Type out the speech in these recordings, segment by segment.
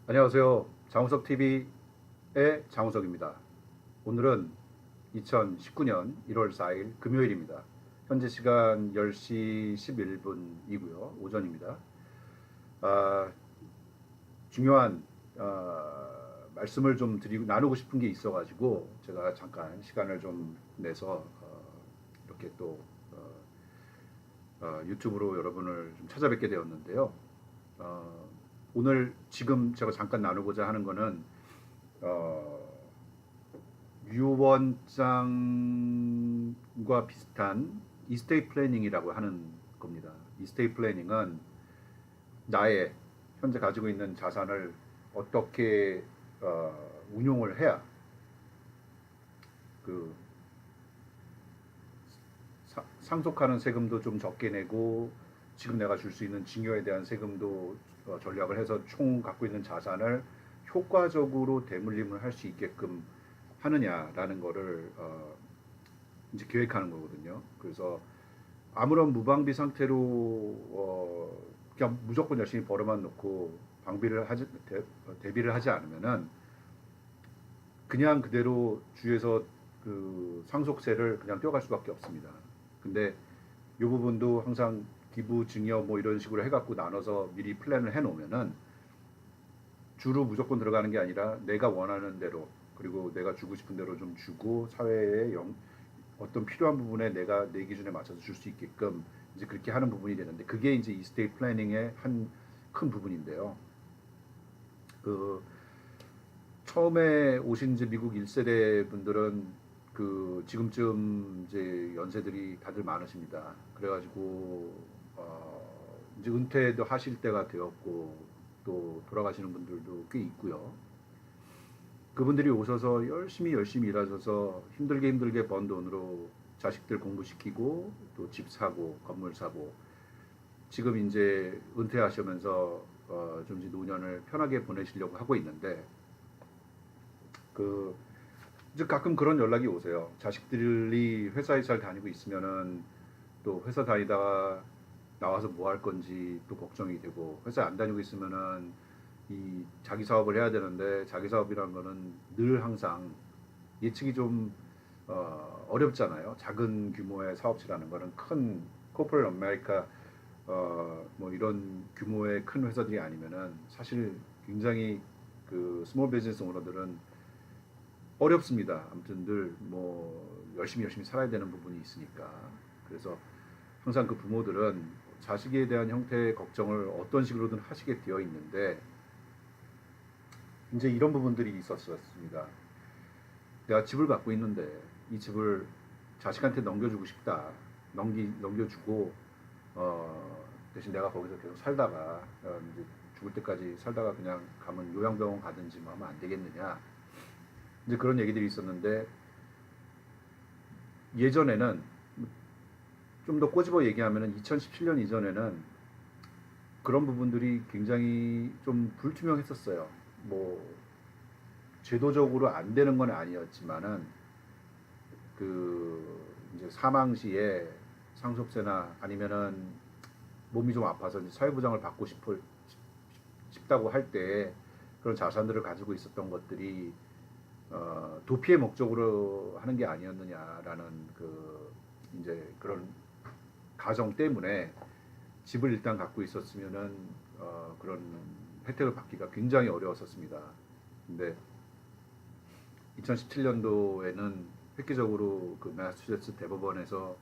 안녕하세요. 장우석 TV의 장우석입니다. 오늘은 2019년 1월 4일 금요일입니다. 현재 시간 10시 11분이고요. 오전입니다. 아, 중요한 말씀을 좀 드리고 나누고 싶은 게 있어가지고 제가 잠깐 시간을 좀 내서 이렇게 또 유튜브로 여러분을 좀 찾아뵙게 되었는데요. 어, 오늘 지금 제가 잠깐 나누고자 하는 거는 어, 유언장과 비슷한 이스테이트 플래닝이라고 하는 겁니다. 이스테이트 플래닝은 나의 현재 가지고 있는 자산을 어떻게 운용을 해야 그 상속하는 세금도 좀 적게 내고 지금 내가 줄 수 있는 증여에 대한 세금도 전략을 해서 총 갖고 있는 자산을 효과적으로 대물림을 할 수 있게끔 하느냐라는 거를 이제 계획하는 거거든요. 그래서 아무런 무방비 상태로 그냥 무조건 열심히 벌어만 놓고 방비를 하지 대비를 하지 않으면은 그냥 그대로 주에서 그 상속세를 그냥 떼어갈 수밖에 없습니다. 근데 이 부분도 항상 기부 증여 뭐 이런 식으로 해갖고 나눠서 미리 플랜을 해놓으면은 주로 무조건 들어가는 게 아니라 내가 원하는 대로 그리고 내가 주고 싶은 대로 좀 주고 사회에 어떤 필요한 부분에 내가 내 기준에 맞춰서 줄 수 있게끔 이제 그렇게 하는 부분이 되는데 그게 이제 이스테이트 플래닝의 한 큰 부분인데요. 그 처음에 오신 이제 미국 1세대 분들은 그 지금쯤 이제 연세들이 다들 많으십니다. 그래가지고 이제 은퇴도 하실 때가 되었고 또 돌아가시는 분들도 꽤 있고요. 그분들이 오셔서 열심히 일하셔서 힘들게 번 돈으로 자식들 공부시키고 또 집 사고 건물 사고 지금 이제 은퇴하시면서 좀 이제 노년을 편하게 보내시려고 하고 있는데 그 이제 가끔 그런 연락이 오세요. 자식들이 회사에 잘 다니고 있으면은 또 회사 다니다가 나와서 뭐 할 건지 또 걱정이 되고 회사 안 다니고 있으면은 이 자기 사업을 해야 되는데 자기 사업이라는 거는 늘 항상 예측이 좀 어렵잖아요. 작은 규모의 사업체라는 거는 큰 코퍼레이트 아메리카 뭐 이런 규모의 큰 회사들이 아니면은 사실 굉장히 그 스몰 비즈니스 오너들은 어렵습니다. 아무튼 늘 뭐 열심히 살아야 되는 부분이 있으니까. 그래서 항상 그 부모들은 자식에 대한 형태의 걱정을 어떤 식으로든 하시게 되어 있는데 이제 이런 부분들이 있었습니다. 내가 집을 갖고 있는데 이 집을 자식한테 넘겨주고 싶다. 넘겨주고 대신 내가 거기서 계속 살다가 이제 죽을 때까지 살다가 그냥 가면 요양병원 가든지 뭐 하면 안 되겠느냐. 이제 그런 얘기들이 있었는데 예전에는 좀 더 꼬집어 얘기하면은 2017년 이전에는 그런 부분들이 굉장히 좀 불투명했었어요. 뭐 제도적으로 안 되는 건 아니었지만은 그 이제 사망 시에 상속세나 아니면은 몸이 좀 아파서 이제 사회보장을 받고 싶다고 할 때 그런 자산들을 가지고 있었던 것들이 도피의 목적으로 하는 게 아니었느냐라는 그 이제 그런 가정 때문에 집을 일단 갖고 있었으면은 그런 혜택을 받기가 굉장히 어려웠었습니다. 근데 2017년도에는 획기적으로 그 매사추세츠 대법원에서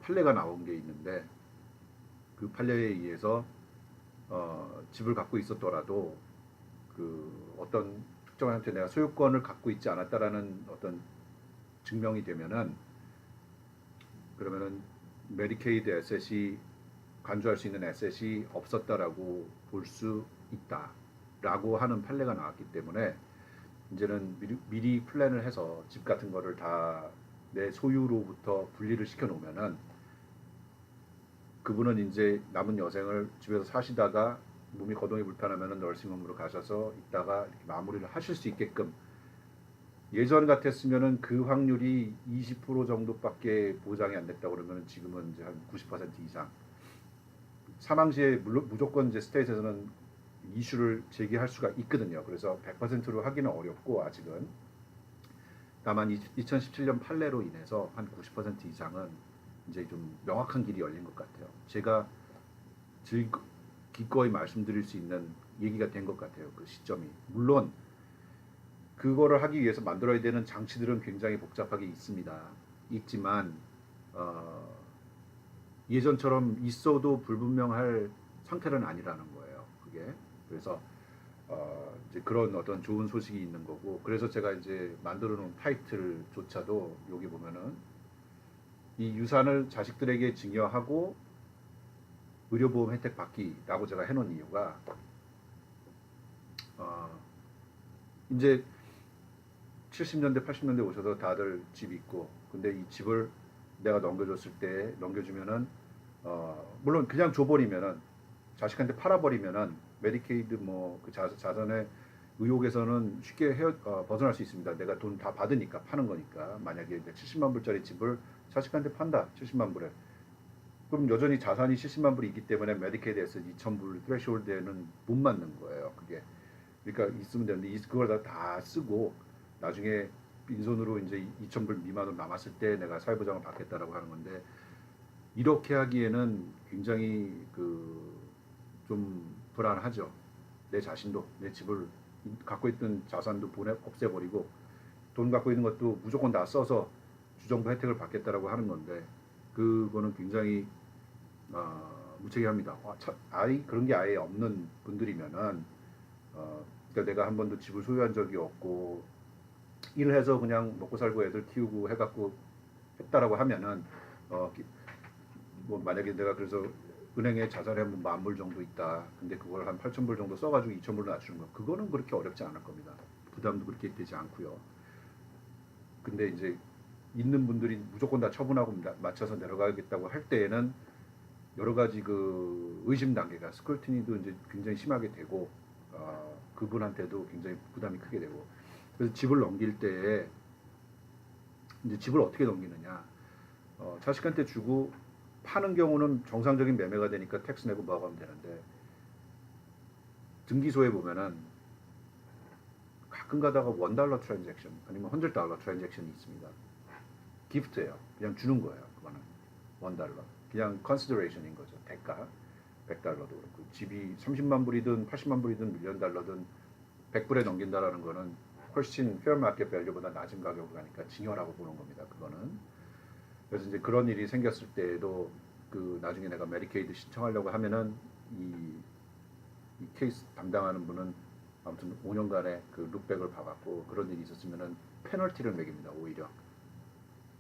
판례가 나온 게 있는데 그 판례에 의해서 집을 갖고 있었더라도 그 어떤 특정한 형태 내가 소유권을 갖고 있지 않았다라는 어떤 증명이 되면은 그러면은 메디케이드 에셋이 간주할 수 있는 에셋이 없었다라고 볼 수 있다라고 하는 판례가 나왔기 때문에 이제는 미리 플랜을 해서 집 같은 거를 다 내 소유로부터 분리를 시켜 놓으면은 그분은 이제 남은 여생을 집에서 사시다가 몸이 거동이 불편하면은 널싱홈으로 가셔서 있다가 이렇게 마무리를 하실 수 있게끔 예전 같았으면은 그 확률이 20% 정도밖에 보장이 안 됐다 그러면 지금은 이제 한 90% 이상 사망 시에 무조건 이제 스테이트에서는 이슈를 제기할 수가 있거든요. 그래서 100%로 하기는 어렵고 아직은 다만 2017년 판례로 인해서 한 90% 이상은 이제 좀 명확한 길이 열린 것 같아요. 제가 기꺼이 말씀드릴 수 있는 얘기가 된 것 같아요. 그 시점이. 물론 그거를 하기 위해서 만들어야 되는 장치들은 굉장히 복잡하게 있지만 예전처럼 있어도 불분명할 상태는 아니라는 거예요. 그게. 그래서 이제 그런 어떤 좋은 소식이 있는 거고, 그래서 제가 이제 만들어 놓은 타이틀조차도 여기 보면은 이 유산을 자식들에게 증여하고 의료보험 혜택 받기라고 제가 해놓은 이유가 이제 70년대 80년대 오셔서 다들 집 있고, 근데 이 집을 내가 넘겨주면은 물론 그냥 줘버리면은, 자식한테 팔아버리면은 메디케이드 뭐 그 자산의 의혹에서는 쉽게 벗어날 수 있습니다. 내가 돈 다 받으니까, 파는 거니까. 만약에 이제 70만 불짜리 집을 자식한테 판다, 70만 불에, 그럼 여전히 자산이 70만 불이 있기 때문에 메디케이드에서 2,000불 트레시홀드에는 못 맞는 거예요. 그게. 그러니까 있으면 되는데 그걸 다 쓰고 나중에 빈손으로 이제 2,000불 미만으로 남았을 때 내가 사회보장을 받겠다라고 하는 건데, 이렇게 하기에는 굉장히 좀 불안하죠. 내 자신도, 내 집을 갖고 있던 자산도 없애버리고 돈 갖고 있는 것도 무조건 다 써서 주정부 혜택을 받겠다라고 하는 건데, 그거는 굉장히 무책임합니다. 그런 게 아예 없는 분들이면은 그러니까 내가 한 번도 집을 소유한 적이 없고 일해서 그냥 먹고 살고 애들 키우고 해갖고 했다라고 하면은 뭐 만약에 내가 그래서 은행에 자산이 한 10,000불 정도 있다. 근데 그걸 한 8,000불 정도 써가지고 2,000불로 낮추는 거, 그거는 그렇게 어렵지 않을 겁니다. 부담도 그렇게 되지 않고요. 근데 이제 있는 분들이 무조건 다 처분하고 맞춰서 내려가겠다고 할 때에는 여러 가지 그 의심 단계가, 스크루티니도 이제 굉장히 심하게 되고 그분한테도 굉장히 부담이 크게 되고, 그래서 집을 넘길 때 이제 집을 어떻게 넘기느냐, 자식한테 주고 파는 경우는 정상적인 매매가 되니까 텍스 내고 뭐하고 하면 되는데, 등기소에 보면은 가끔 가다가 $1 트랜잭션 아니면 $100 트랜잭션이 있습니다. 기프트예요. 그냥 주는 거예요. 그거는 $1 그냥 컨시더레이션인 거죠. 대가. $100도 그렇고, 집이 30만 불이든 80만 불이든 $1 밀리언든 100불에 넘긴다라는 거는 훨씬 페어 마켓 밸류보다 낮은 가격으로 가니까 징여라고 보는 겁니다. 그거는. 그래서 이제 그런 일이 생겼을 때에도 나중에 내가 메디케이드 신청하려고 하면은 이 케이스 담당하는 분은 아무튼 5년간의 그 룩백을 봐갖고, 그런 일이 있었으면은 페널티를 매깁니다. 오히려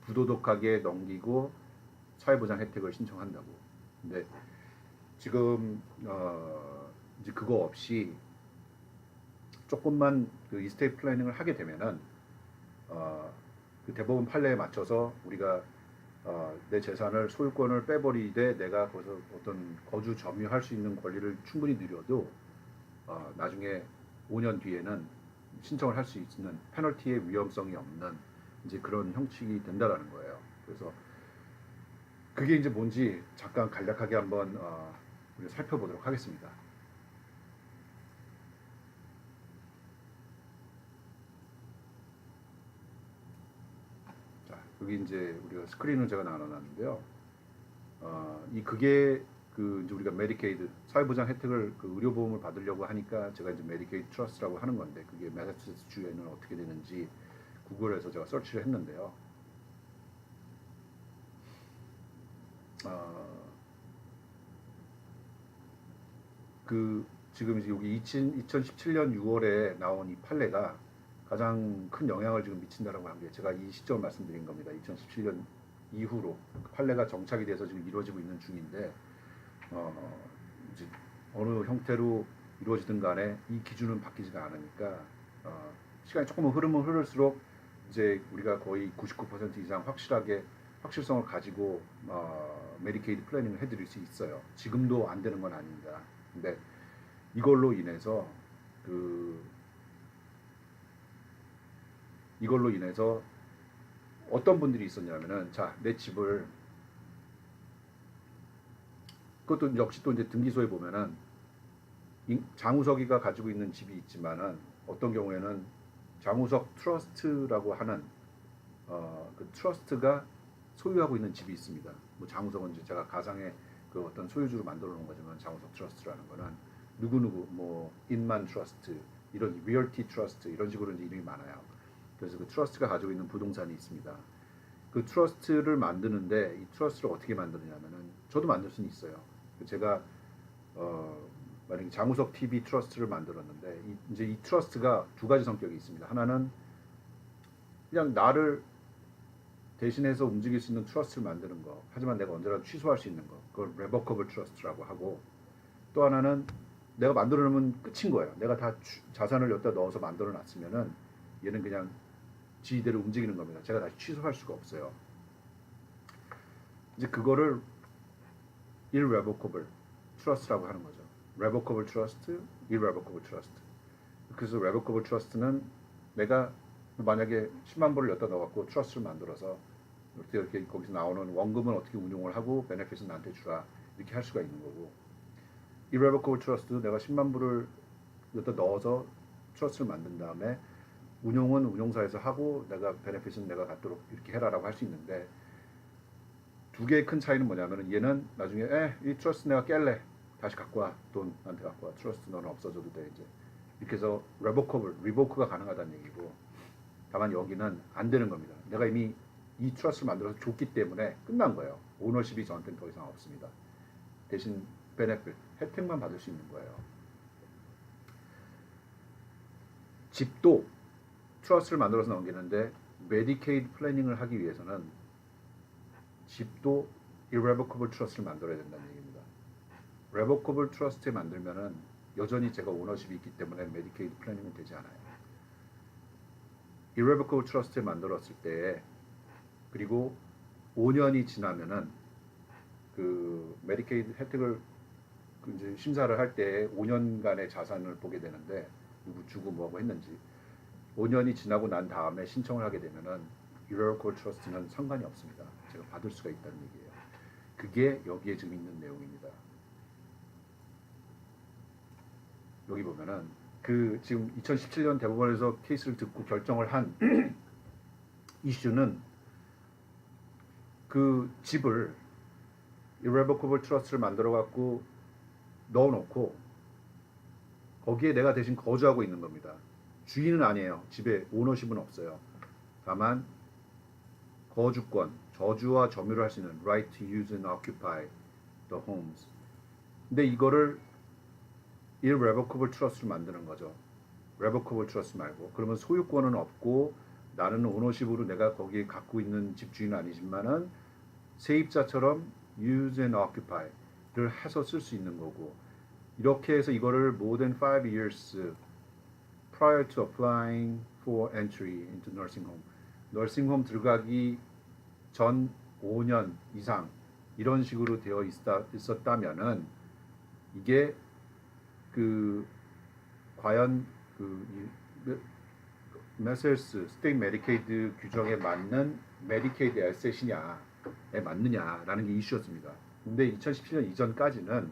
부도덕하게 넘기고 사회보장 혜택을 신청한다고. 근데 지금 이제 그거 없이 조금만 그 이스테이트 플래닝을 하게 되면은 그 대법원 판례에 맞춰서 우리가 내 재산을, 소유권을 빼버리되 내가 거기서 어떤 거주 점유할 수 있는 권리를 충분히 누려도 나중에 5년 뒤에는 신청을 할 수 있는, 페널티의 위험성이 없는 이제 그런 형식이 된다라는 거예요. 그래서 그게 이제 뭔지 잠깐 간략하게 한번 우리가 살펴보도록 하겠습니다. 자, 여기 이제 우리가 스크린을 제가 나눠놨는데요. 그게 이제 우리가 메디케이드 사회보장 혜택을, 의료보험을 받으려고 하니까 제가 이제 메디케이드 트러스트라고 하는 건데, 그게 매사추세츠 주에는 어떻게 되는지 구글에서 제가 서치를 했는데요. 지금 이제 여기 2017년 6월에 나온 이 판례가 가장 큰 영향을 지금 미친다라고 한 게, 제가 이 시점을 말씀드린 겁니다. 2017년 이후로 판례가 정착이 돼서 지금 이루어지고 있는 중인데, 이제 어느 형태로 이루어지든 간에 이 기준은 바뀌지가 않으니까 시간이 조금은 흐를수록 이제 우리가 거의 99% 이상 확실성을 가지고 메디케이드 플래닝을 해드릴 수 있어요. 지금도 안 되는 건 아닙니다. 근데 이걸로 인해서 어떤 분들이 있었냐면은, 자, 내 집을, 그것도 역시 또 이제 등기소에 보면은 장우석이가 가지고 있는 집이 있지만은 어떤 경우에는 장우석 트러스트라고 하는 그 트러스트가 소유하고 있는 집이 있습니다. 뭐 장우석은 이제 제가 가상의 그 어떤 소유주로 만들어 놓은 거지만 장우석 트러스트라는 거는 누구누구 뭐 인만 트러스트 이런 리얼티 트러스트 이런 식으로 이제 이름이 많아요. 그래서 그 트러스트가 가지고 있는 부동산이 있습니다. 그 트러스트를 만드는데 이 트러스트를 어떻게 만드느냐면은 저도 만들 수는 있어요. 제가 만약에 장우석 TV 트러스트를 만들었는데 이제 이 트러스트가 두 가지 성격이 있습니다. 하나는 그냥 나를 대신해서 움직일 수 있는 트러스트를 만드는 거. 하지만 내가 언제라도 취소할 수 있는 거. 그걸 레버커블 트러스트라고 하고 또 하나는 내가 만들어 놓으면 끝인 거예요. 내가 다 자산을 여기다 넣어서 만들어 놨으면은 얘는 그냥 지대로 움직이는 겁니다. 제가 다시 취소할 수가 없어요. 이제 그거를 irrevocable trust라고 하는 거죠. revocable trust, irrevocable trust. 그래서 revocable trust는 내가 만약에 10만 불을 여기다 넣어갖고 트러스트를 만들어서 이렇게 거기서 나오는 원금은 어떻게 운용을 하고 베네핏은 나한테 주라 이렇게 할 수가 있는 거고 irrevocable trust도 내가 10만 불을 여기다 넣어서 트러스트를 만든 다음에 운용은 운용사에서 하고 내가 베네핏은 내가 갖도록 이렇게 해라라고 할 수 있는데 두 개의 큰 차이는 뭐냐면은 얘는 나중에 이 트러스트 내가 깰래 다시 갖고 와 돈 나한테 갖고 와 트러스트 너는 없어져도 돼 이제 이렇게 해서 리보크가 가능하다는 얘기고 다만 여기는 안 되는 겁니다. 내가 이미 이 트러스트를 만들어서 줬기 때문에 끝난 거예요. 오너십이 저한테는 더 이상 없습니다. 대신 베네핏 혜택만 받을 수 있는 거예요. 집도 트러스트를 만들어서 넘기는데 메디케이드 플래닝을 하기 위해서는 집도 irrevocable trust를 만들어야 된다는 얘기입니다. revocable trust에 만들면은 여전히 제가 오너십이 있기 때문에 메디케이드 플래닝은 되지 않아요. irrevocable trust에 만들었을 때 그리고 5년이 지나면은 그 메디케이드 혜택을 이제 심사를 할 때 5년간의 자산을 보게 되는데 누구 주고 뭐하고 했는지 5년이 지나고 난 다음에 신청을 하게 되면은 irrevocable trust는 상관이 없습니다. 제가 받을 수가 있다는 얘기예요. 그게 여기에 지금 있는 내용입니다. 여기 보면은 그 지금 2017년 대법원에서 케이스를 듣고 결정을 한 이슈는 그 집을 irrevocable trust를 만들어 갖고 넣어놓고 거기에 내가 대신 거주하고 있는 겁니다. 주인은 아니에요. 집에 오너십은 없어요. 다만 거주권, 저주와 점유를 할 수 있는 right to use and occupy the homes. 근데 이거를 irrevocable trust를 만드는 거죠. revocable trust 말고. 그러면 소유권은 없고 나는 오너십으로 내가 거기에 갖고 있는 집주인은 아니지만은 세입자처럼 use and occupy를 해서 쓸 수 있는 거고 이렇게 해서 이거를 more than 5 years prior to applying for entry into nursing home. 널싱홈 들어가기 전 5년 이상 이런 식으로 되어 있었다면은 이게 그 과연 그 메셀스 스테이트 메디케이드 규정에 맞는 메디케이드 에셋이냐에 맞느냐라는 게 이슈였습니다. 근데 2017년 이전까지는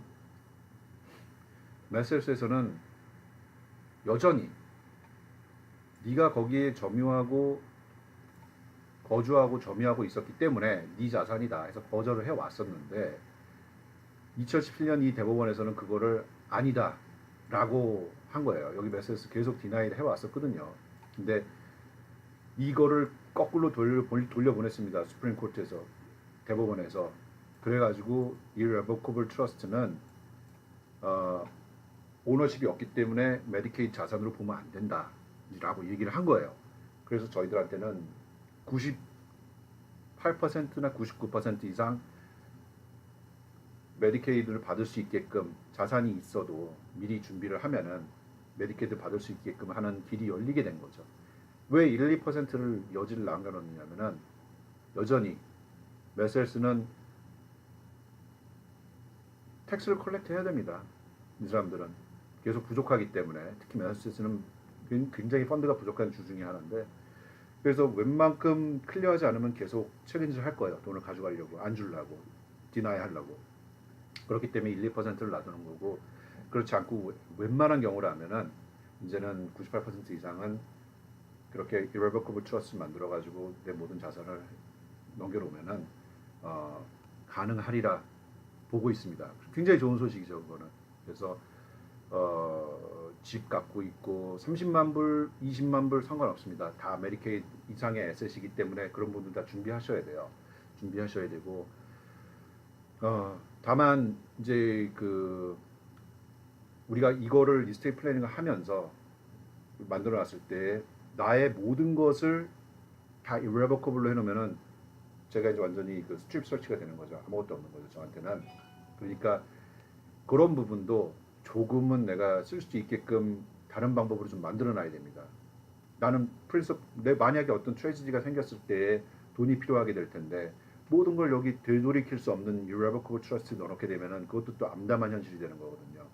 메셀스에서는 여전히 네가 거기에 점유하고 거주하고 점유하고 있었기 때문에 네 자산이다 해서 거절을 해왔었는데 2017년 이 대법원에서는 그거를 아니다 라고 한 거예요. 여기 메세스 계속 디나이를 해왔었거든요. 근데 이거를 거꾸로 돌려보냈습니다. 수프림 코트에서 대법원에서 그래가지고 irrevocable trust는 오너십이 없기 때문에 메디케이드 자산으로 보면 안 된다 라고 얘기를 한 거예요. 그래서 저희들한테는 98%나 99% 이상 메디케이드를 받을 수 있게끔 자산이 있어도 미리 준비를 하면은 메디케이드 받을 수 있게끔 하는 길이 열리게 된 거죠. 왜 1, 2%를 여지를 남겨놓느냐면은 여전히 메셀스는 텍스를 컬렉트 해야 됩니다. 이 사람들은 계속 부족하기 때문에 특히 메셀스는 굉장히 펀드가 부족한 주 중에 하나인데 그래서 웬만큼 클리어하지 않으면 계속 책임질 할 거예요. 돈을 가져가려고 안 주려고 디나이 하려고 그렇기 때문에 1, 2%를 놔두는 거고 그렇지 않고 웬만한 경우라면은 이제는 98% 이상은 그렇게 irrevocable trust를 만들어 가지고 내 모든 자산을 넘겨놓으면은 가능하리라 보고 있습니다. 굉장히 좋은 소식이죠, 그거는. 그래서 집 갖고 있고 30만 불, 20만 불 상관없습니다. 다 메디케이드 이상의 에셋이기 때문에 그런 분들 다 준비하셔야 돼요. 준비하셔야 되고 다만 이제 그 우리가 이거를 이스테이트 플래닝을 하면서 만들어 놨을 때 나의 모든 것을 다 irrevocable로 해놓으면은 제가 이제 완전히 그 스트립 서치가 되는 거죠. 아무것도 없는 거죠, 저한테는. 그러니까 그런 부분도 조금은 내가 쓸 수 있게끔 다른 방법으로 좀 만들어 놔야 됩니다. 나는 내 만약에 어떤 트레지디가 생겼을 때 돈이 필요하게 될 텐데 모든 걸 여기 되돌이킬 수 없는 irrevocable trust에 넣어놓게 되면은 그것도 또 암담한 현실이 되는 거거든요.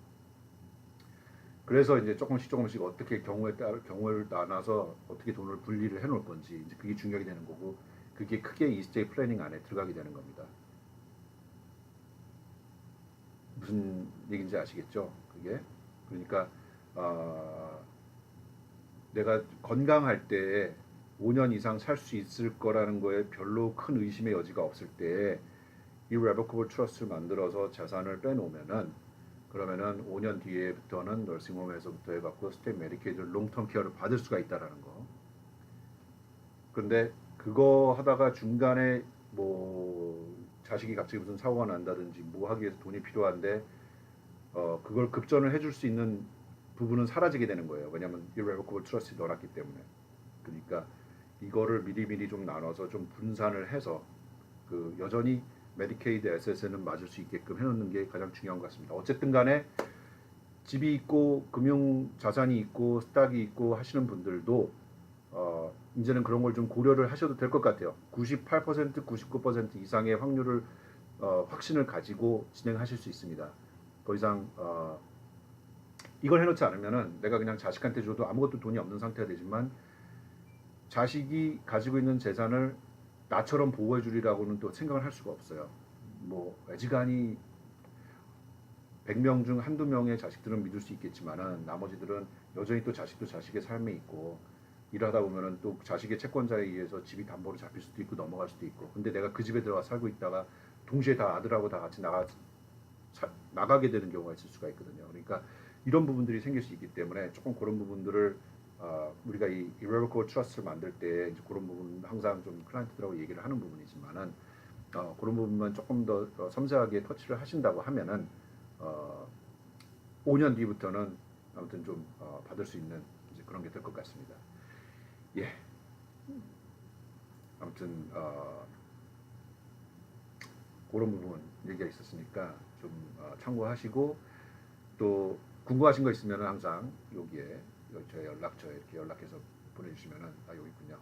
그래서 이제 조금씩 어떻게 경우를 나눠서 어떻게 돈을 분리를 해놓을 건지 이제 그게 중요하게 되는 거고 그게 크게 이스테이트 플래닝 안에 들어가게 되는 겁니다. 무슨 얘기인지 아시겠죠? 그게 그러니까 내가 건강할 때 5년 이상 살 수 있을 거라는 거에 별로 큰 의심의 여지가 없을 때 irrevocable trust를 만들어서 자산을 빼놓으면은 그러면은 5년 뒤에부터는 널싱홈에서부터 해갖고 스테이트 메디케이드 롱텀 케어를 받을 수가 있다라는 거. 그런데 그거 하다가 중간에 뭐 자식이 갑자기 무슨 사고가 난다든지 뭐 하기 위해서 돈이 필요한데 그걸 급전을 해줄 수 있는 부분은 사라지게 되는 거예요. 왜냐하면 irrevocable trust에 넣어놨기 때문에. 그러니까 이거를 미리미리 좀 나눠서 좀 분산을 해서 그 여전히 메디케이드 에셋에는 맞을 수 있게끔 해놓는 게 가장 중요한 것 같습니다. 어쨌든 간에 집이 있고 금융 자산이 있고 스탁이 있고 하시는 분들도 이제는 그런 걸 좀 고려를 하셔도 될 것 같아요. 98%, 99% 이상의 확률을 확신을 가지고 진행하실 수 있습니다. 더 이상 이걸 해놓지 않으면은 내가 그냥 자식한테 줘도 아무것도 돈이 없는 상태가 되지만 자식이 가지고 있는 재산을 나처럼 보호해 주리라고는 또 생각을 할 수가 없어요. 뭐 애지간히 100명 중 한두 명의 자식들은 믿을 수 있겠지만은 나머지들은 여전히 또 자식도 자식의 삶에 있고 일하다 보면은 또 자식의 채권자에 의해서 집이 담보로 잡힐 수도 있고 넘어갈 수도 있고 근데 내가 그 집에 들어가 살고 있다가 동시에 다 아들하고 다 같이 나가게 되는 경우가 있을 수가 있거든요. 그러니까 이런 부분들이 생길 수 있기 때문에 조금 그런 부분들을 우리가 이 irrevocable trust를 만들 때 이제 그런 부분 항상 좀 클라이언트들하고 얘기를 하는 부분이지만은 그런 부분만 조금 더 섬세하게 터치를 하신다고 하면은 5년 뒤부터는 아무튼 좀 받을 수 있는 이제 그런 게 될 것 같습니다. 예. 아무튼 그런 부분 얘기가 있었으니까 좀 참고하시고 또 궁금하신 거 있으면 항상 여기에 저희 연락처에 이렇게 연락해서 보내주시면은 여기 있군요.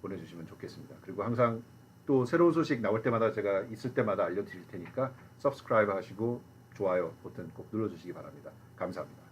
보내주시면 좋겠습니다. 그리고 항상 또 새로운 소식 나올 때마다 제가 있을 때마다 알려드릴 테니까 subscribe 하시고 좋아요 버튼 꼭 눌러주시기 바랍니다. 감사합니다.